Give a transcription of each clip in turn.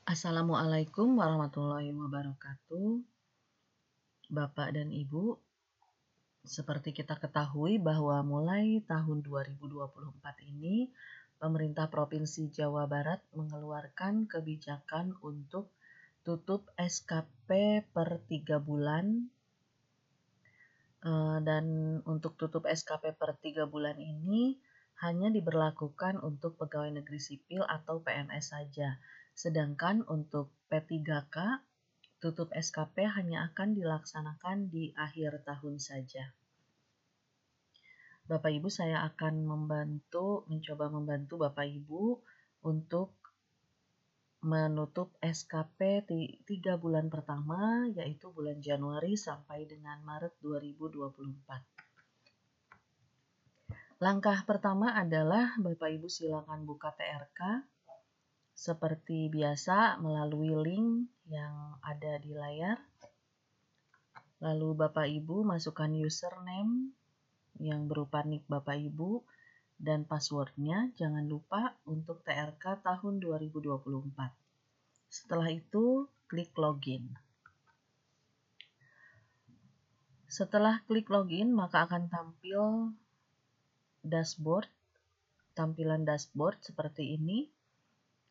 Assalamualaikum warahmatullahi wabarakatuh, Bapak dan Ibu. Seperti kita ketahui bahwa mulai tahun 2024 ini, pemerintah Provinsi Jawa Barat mengeluarkan kebijakan untuk tutup SKP per 3 bulan. Dan untuk tutup SKP per 3 bulan ini hanya diberlakukan untuk pegawai negeri sipil atau PNS saja. Sedangkan untuk P3K, tutup SKP hanya akan dilaksanakan di akhir tahun saja. Bapak Ibu, saya akan mencoba membantu Bapak Ibu untuk menutup SKP 3 bulan pertama, yaitu bulan Januari sampai dengan Maret 2024. Langkah pertama adalah Bapak Ibu silakan buka TRK seperti biasa melalui link yang ada di layar. Lalu Bapak Ibu masukkan username yang berupa nick Bapak Ibu dan passwordnya. Jangan lupa untuk TRK tahun 2024. Setelah itu klik login. Setelah klik login maka akan tampil tampilan dashboard seperti ini.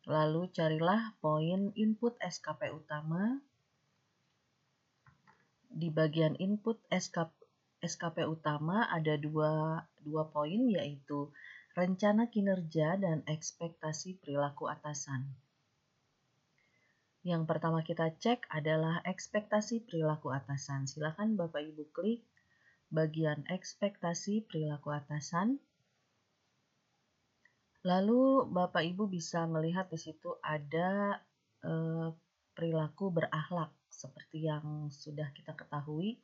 Lalu carilah poin input SKP utama. Di bagian input SKP utama ada dua poin, yaitu rencana kinerja dan ekspektasi perilaku atasan. Yang pertama kita cek adalah ekspektasi perilaku atasan. Silakan Bapak Ibu klik bagian ekspektasi perilaku atasan. Lalu Bapak Ibu bisa melihat di situ ada perilaku berakhlak. Seperti yang sudah kita ketahui,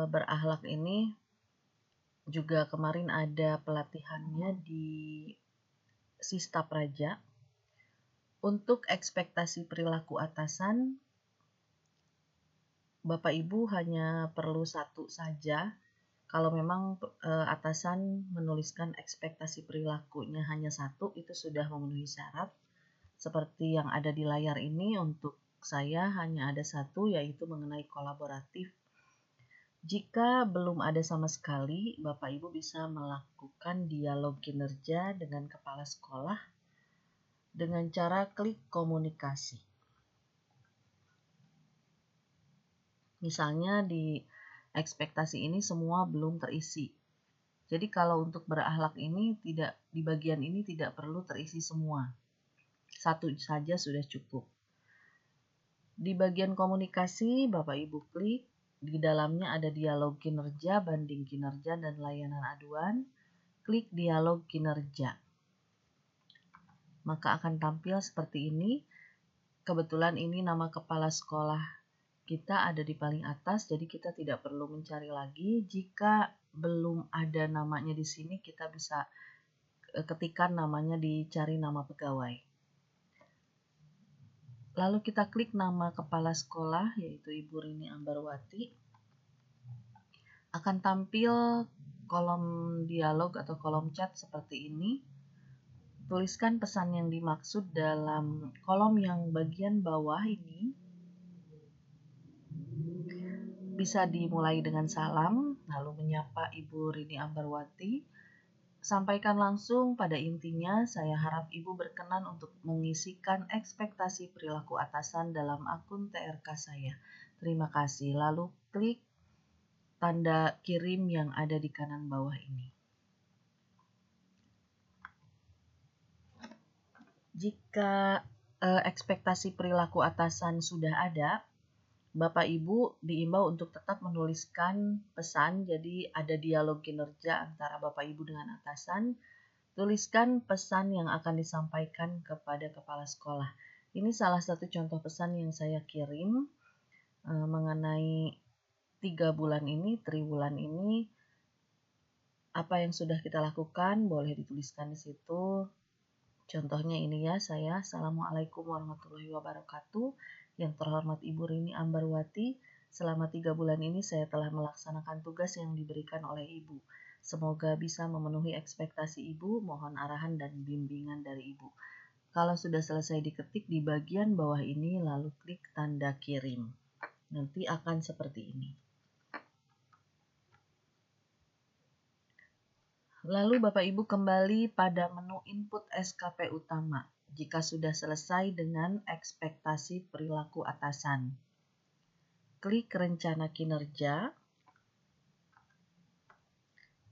berakhlak ini juga kemarin ada pelatihannya di Sista Praja. Untuk ekspektasi perilaku atasan, Bapak Ibu hanya perlu satu saja. Kalau memang atasan menuliskan ekspektasi perilakunya hanya satu, itu sudah memenuhi syarat. Seperti yang ada di layar ini, untuk saya hanya ada satu, yaitu mengenai kolaboratif. Jika belum ada sama sekali, Bapak Ibu bisa melakukan dialog kinerja dengan kepala sekolah dengan cara klik komunikasi. Misalnya di ekspektasi ini semua belum terisi. Jadi kalau untuk berakhlak ini di bagian ini tidak perlu terisi semua. Satu saja sudah cukup. Di bagian komunikasi, Bapak Ibu klik. Di dalamnya ada dialog kinerja, banding kinerja, dan layanan aduan. Klik dialog kinerja. Maka akan tampil seperti ini. Kebetulan ini nama kepala sekolah kita ada di paling atas, jadi kita tidak perlu mencari lagi. Jika belum ada namanya di sini, kita bisa ketikkan namanya, dicari nama pegawai. Lalu kita klik nama kepala sekolah, yaitu Ibu Rini Ambarwati. Akan tampil kolom dialog atau kolom chat seperti ini. Tuliskan pesan yang dimaksud dalam kolom yang bagian bawah ini. Bisa dimulai dengan salam, lalu menyapa Ibu Rini Ambarwati. Sampaikan langsung pada intinya. Saya harap Ibu berkenan untuk mengisikan ekspektasi perilaku atasan dalam akun TRK saya. Terima kasih. Lalu klik tanda kirim yang ada di kanan bawah ini. Jika ekspektasi perilaku atasan sudah ada, Bapak Ibu diimbau untuk tetap menuliskan pesan. Jadi ada dialog kinerja antara Bapak Ibu dengan atasan. Tuliskan pesan yang akan disampaikan kepada kepala sekolah. Ini salah satu contoh pesan yang saya kirim mengenai 3 bulan ini, triwulan ini. Apa yang sudah kita lakukan boleh dituliskan di situ. Contohnya ini ya, saya. Assalamualaikum warahmatullahi wabarakatuh. Yang terhormat Ibu Rini Ambarwati, selama 3 bulan ini saya telah melaksanakan tugas yang diberikan oleh Ibu. Semoga bisa memenuhi ekspektasi Ibu, mohon arahan dan bimbingan dari Ibu. Kalau sudah selesai diketik di bagian bawah ini, lalu klik tanda kirim. Nanti akan seperti ini. Lalu Bapak Ibu kembali pada menu input SKP utama jika sudah selesai dengan ekspektasi perilaku atasan. Klik rencana kinerja,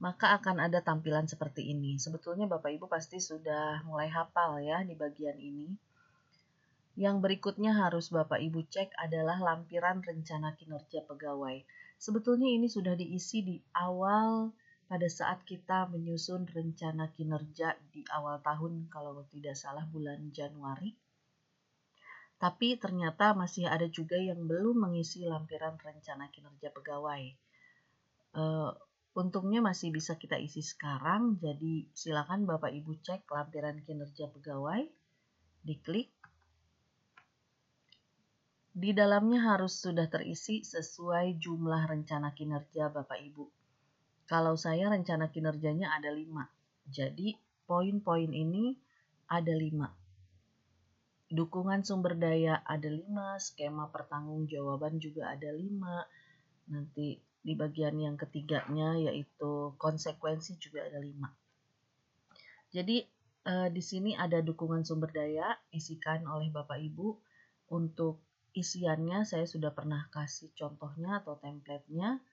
maka akan ada tampilan seperti ini. Sebetulnya Bapak Ibu pasti sudah mulai hafal ya di bagian ini. Yang berikutnya harus Bapak Ibu cek adalah lampiran rencana kinerja pegawai. Sebetulnya ini sudah diisi di awal pada saat kita menyusun rencana kinerja di awal tahun, kalau tidak salah bulan Januari. Tapi ternyata masih ada juga yang belum mengisi lampiran rencana kinerja pegawai. Untungnya masih bisa kita isi sekarang, jadi silakan Bapak Ibu cek lampiran kinerja pegawai, diklik. Di dalamnya harus sudah terisi sesuai jumlah rencana kinerja Bapak Ibu. Kalau saya rencana kinerjanya ada 5. Jadi poin-poin ini ada 5. Dukungan sumber daya ada 5, skema pertanggungjawaban juga ada 5. Nanti di bagian yang ketiganya yaitu konsekuensi juga ada 5. Jadi di sini ada dukungan sumber daya isikan oleh Bapak Ibu. Untuk isiannya saya sudah pernah kasih contohnya atau template-nya.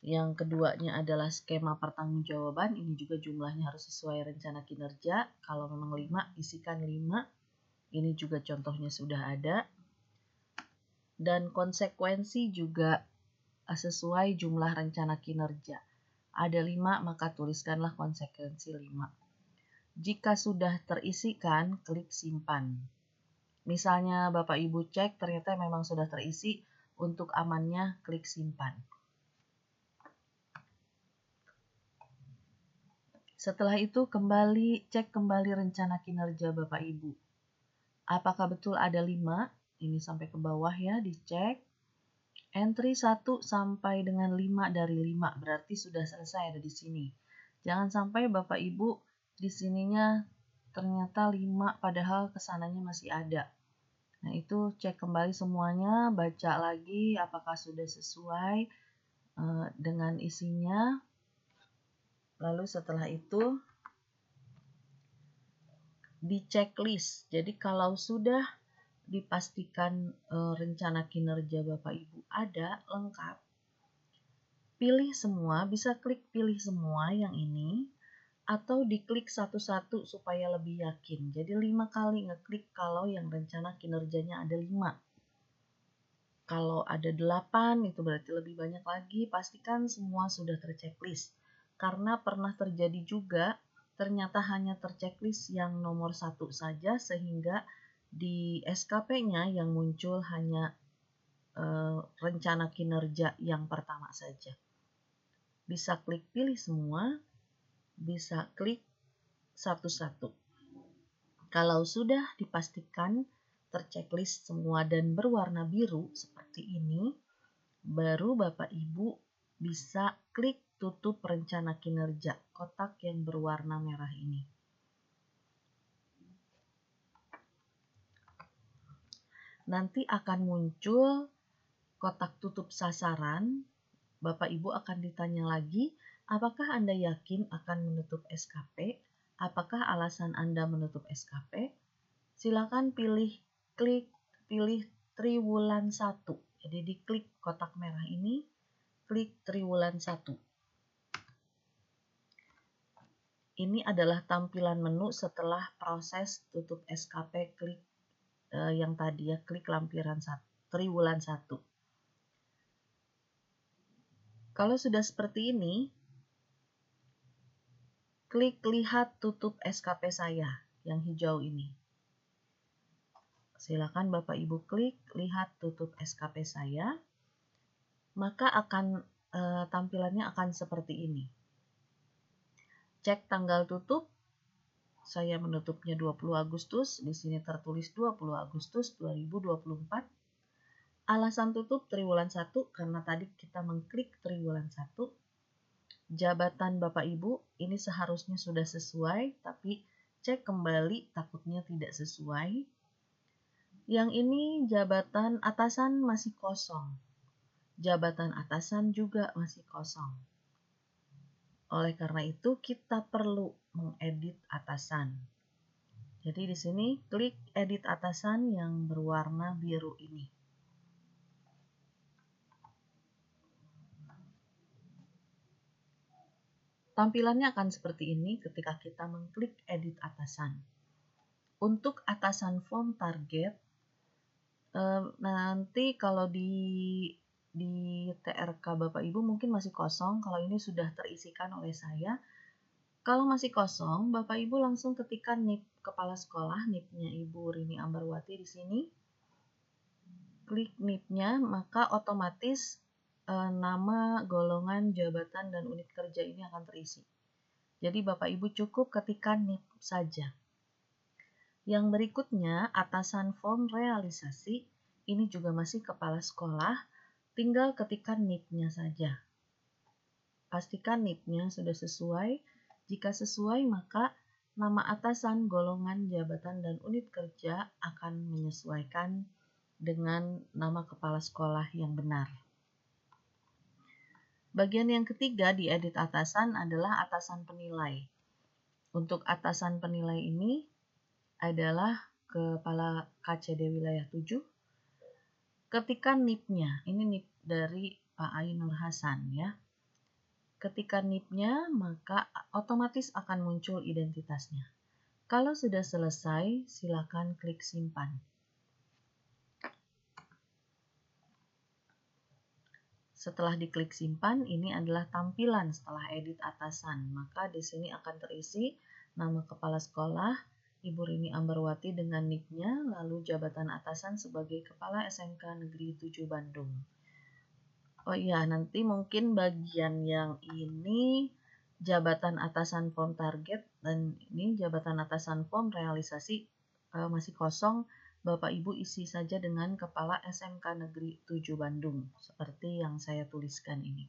Yang keduanya adalah skema pertanggungjawaban, ini juga jumlahnya harus sesuai rencana kinerja. Kalau memang 5, isikan 5. Ini juga contohnya sudah ada. Dan konsekuensi juga sesuai jumlah rencana kinerja. Ada 5, maka tuliskanlah konsekuensi 5. Jika sudah terisikan, klik simpan. Misalnya Bapak Ibu cek ternyata memang sudah terisi, untuk amannya klik simpan. Setelah itu cek kembali rencana kinerja Bapak Ibu. Apakah betul ada 5? Ini sampai ke bawah ya, dicek. Entry 1 sampai dengan 5 dari 5, berarti sudah selesai ada di sini. Jangan sampai Bapak Ibu di sininya ternyata 5 padahal kesananya masih ada. Nah itu cek kembali semuanya, baca lagi apakah sudah sesuai dengan isinya. Lalu setelah itu di checklist. Jadi kalau sudah dipastikan rencana kinerja Bapak Ibu ada lengkap, pilih semua, bisa klik pilih semua yang ini, atau diklik satu-satu supaya lebih yakin. Jadi 5 kali ngeklik kalau yang rencana kinerjanya ada 5. Kalau ada 8 itu berarti lebih banyak lagi, pastikan semua sudah terchecklist. Karena pernah terjadi juga, ternyata hanya terchecklist yang nomor 1 saja, sehingga di SKP-nya yang muncul hanya rencana kinerja yang pertama saja. Bisa klik pilih semua, bisa klik satu-satu. Kalau sudah dipastikan terchecklist semua dan berwarna biru seperti ini, baru Bapak Ibu bisa klik tutup rencana kinerja, kotak yang berwarna merah ini. Nanti akan muncul kotak tutup sasaran. Bapak Ibu akan ditanya lagi, apakah Anda yakin akan menutup SKP? Apakah alasan Anda menutup SKP? Silakan klik triwulan 1. Jadi diklik kotak merah ini, klik triwulan 1. Ini adalah tampilan menu setelah proses tutup SKP yang tadi ya, klik lampiran triwulan 1. Kalau sudah seperti ini, klik lihat tutup SKP saya yang hijau ini. Silakan Bapak Ibu klik lihat tutup SKP saya, maka tampilannya akan seperti ini. Cek tanggal tutup, saya menutupnya 20 Agustus, di sini tertulis 20 Agustus 2024. Alasan tutup triwulan 1 karena tadi kita mengklik triwulan 1. Jabatan Bapak Ibu ini seharusnya sudah sesuai, tapi cek kembali, takutnya tidak sesuai. Yang ini jabatan atasan masih kosong. Jabatan atasan juga masih kosong. Oleh karena itu, kita perlu mengedit atasan. Jadi di sini klik edit atasan yang berwarna biru ini. Tampilannya akan seperti ini ketika kita mengklik edit atasan. Untuk atasan form target, nanti kalau di TRK Bapak Ibu mungkin masih kosong, kalau ini sudah terisikan oleh saya. Kalau masih kosong, Bapak Ibu langsung ketikkan NIP kepala sekolah, NIP-nya Ibu Rini Ambarwati di sini. Klik NIP-nya, maka otomatis nama, golongan, jabatan, dan unit kerja ini akan terisi. Jadi Bapak Ibu cukup ketikkan NIP saja. Yang berikutnya, atasan form realisasi, ini juga masih kepala sekolah, tinggal ketikkan NIP-nya saja. Pastikan NIP-nya sudah sesuai. Jika sesuai, maka nama atasan, golongan, jabatan, dan unit kerja akan menyesuaikan dengan nama kepala sekolah yang benar. Bagian yang ketiga di edit atasan adalah atasan penilai. Untuk atasan penilai ini adalah Kepala KCD Wilayah 7. Ketikkan NIP-nya, ini NIP dari Pak Ainur Hasan ya. Ketika NIP-nya, maka otomatis akan muncul identitasnya. Kalau sudah selesai, silakan klik simpan. Setelah diklik simpan, ini adalah tampilan setelah edit atasan. Maka di sini akan terisi nama kepala sekolah, Ibu Rini Ambarwati dengan NIP-nya, lalu jabatan atasan sebagai Kepala SMK Negeri 7 Bandung. Oh iya, nanti mungkin bagian yang ini jabatan atasan form target dan ini jabatan atasan form realisasi masih kosong. Bapak Ibu isi saja dengan Kepala SMK Negeri 7 Bandung, seperti yang saya tuliskan ini.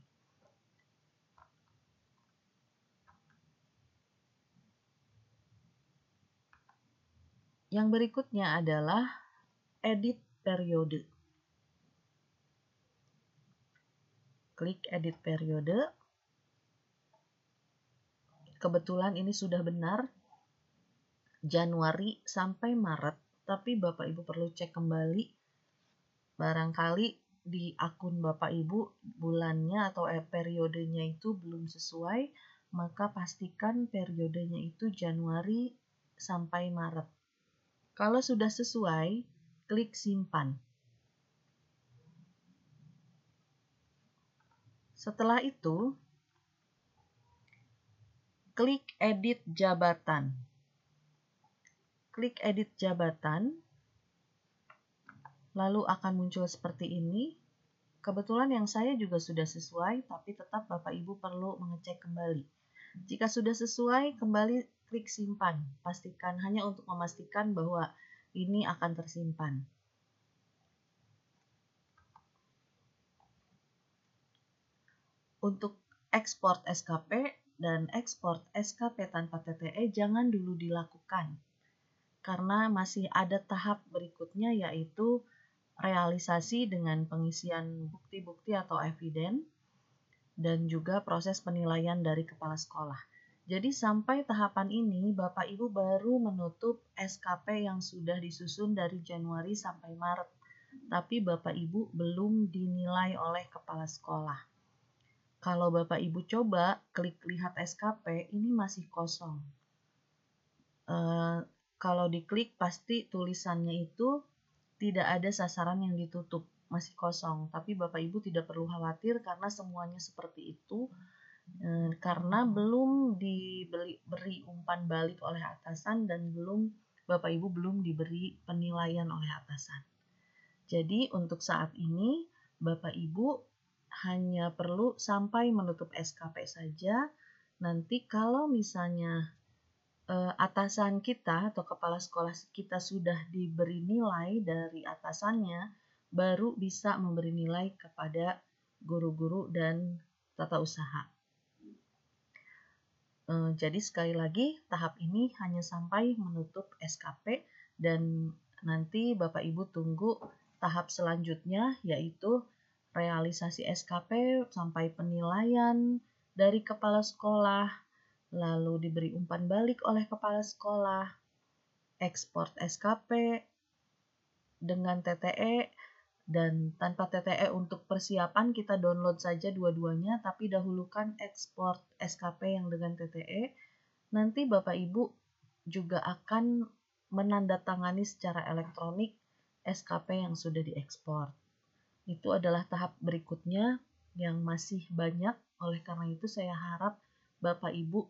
Yang berikutnya adalah edit periode. Klik edit periode. Kebetulan ini sudah benar, Januari sampai Maret, tapi Bapak Ibu perlu cek kembali. Barangkali di akun Bapak Ibu bulannya atau periodenya itu belum sesuai, maka pastikan periodenya itu Januari sampai Maret. Kalau sudah sesuai, klik simpan. Setelah itu, klik edit jabatan. Klik edit jabatan, lalu akan muncul seperti ini. Kebetulan yang saya juga sudah sesuai, tapi tetap Bapak Ibu perlu mengecek kembali. Jika sudah sesuai, kembali klik simpan. Pastikan hanya untuk memastikan bahwa ini akan tersimpan. Untuk ekspor SKP dan ekspor SKP tanpa TTE jangan dulu dilakukan. Karena masih ada tahap berikutnya yaitu realisasi dengan pengisian bukti-bukti atau eviden dan juga proses penilaian dari kepala sekolah. Jadi sampai tahapan ini Bapak Ibu baru menutup SKP yang sudah disusun dari Januari sampai Maret. Tapi Bapak Ibu belum dinilai oleh kepala sekolah. Kalau Bapak Ibu coba klik lihat SKP, ini masih kosong. Kalau diklik pasti tulisannya itu tidak ada sasaran yang ditutup, masih kosong. Tapi Bapak Ibu tidak perlu khawatir karena semuanya seperti itu, karena belum diberi umpan balik oleh atasan dan Bapak Ibu belum diberi penilaian oleh atasan. Jadi untuk saat ini Bapak Ibu hanya perlu sampai menutup SKP saja. Nanti kalau misalnya atasan kita atau kepala sekolah kita sudah diberi nilai dari atasannya, baru bisa memberi nilai kepada guru-guru dan tata usaha. Jadi sekali lagi tahap ini hanya sampai menutup SKP dan nanti Bapak Ibu tunggu tahap selanjutnya yaitu realisasi SKP sampai penilaian dari kepala sekolah, lalu diberi umpan balik oleh kepala sekolah, ekspor SKP dengan TTE dan tanpa TTE untuk persiapan kita download saja dua-duanya, tapi dahulukan ekspor SKP yang dengan TTE. Nanti Bapak Ibu juga akan menandatangani secara elektronik SKP yang sudah diekspor. Itu adalah tahap berikutnya yang masih banyak, oleh karena itu saya harap Bapak Ibu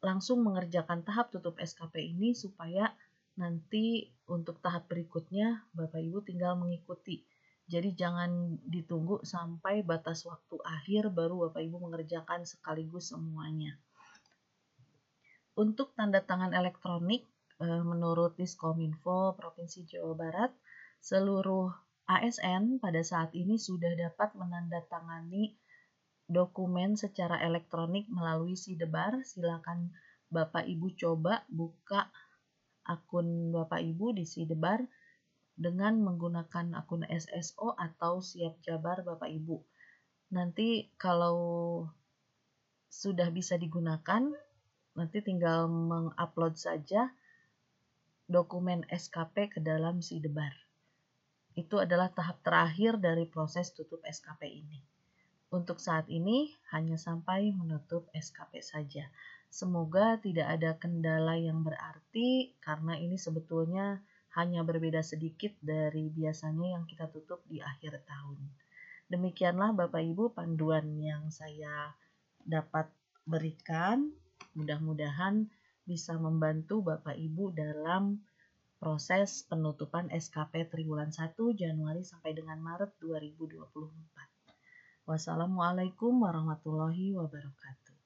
langsung mengerjakan tahap tutup SKP ini supaya nanti untuk tahap berikutnya Bapak Ibu tinggal mengikuti. Jadi jangan ditunggu sampai batas waktu akhir baru Bapak Ibu mengerjakan sekaligus semuanya. Untuk tanda tangan elektronik, menurut Diskominfo Provinsi Jawa Barat, seluruh ASN pada saat ini sudah dapat menandatangani dokumen secara elektronik melalui Sidebar. Silakan Bapak Ibu coba buka akun Bapak Ibu di Sidebar dengan menggunakan akun SSO atau Siap Jabar Bapak Ibu. Nanti kalau sudah bisa digunakan, nanti tinggal mengupload saja dokumen SKP ke dalam Sidebar. Itu adalah tahap terakhir dari proses tutup SKP ini. Untuk saat ini hanya sampai menutup SKP saja. Semoga tidak ada kendala yang berarti karena ini sebetulnya hanya berbeda sedikit dari biasanya yang kita tutup di akhir tahun. Demikianlah Bapak Ibu panduan yang saya dapat berikan. Mudah-mudahan bisa membantu Bapak Ibu dalam proses penutupan SKP triwulan 1 Januari sampai dengan Maret 2024. Wassalamualaikum warahmatullahi wabarakatuh.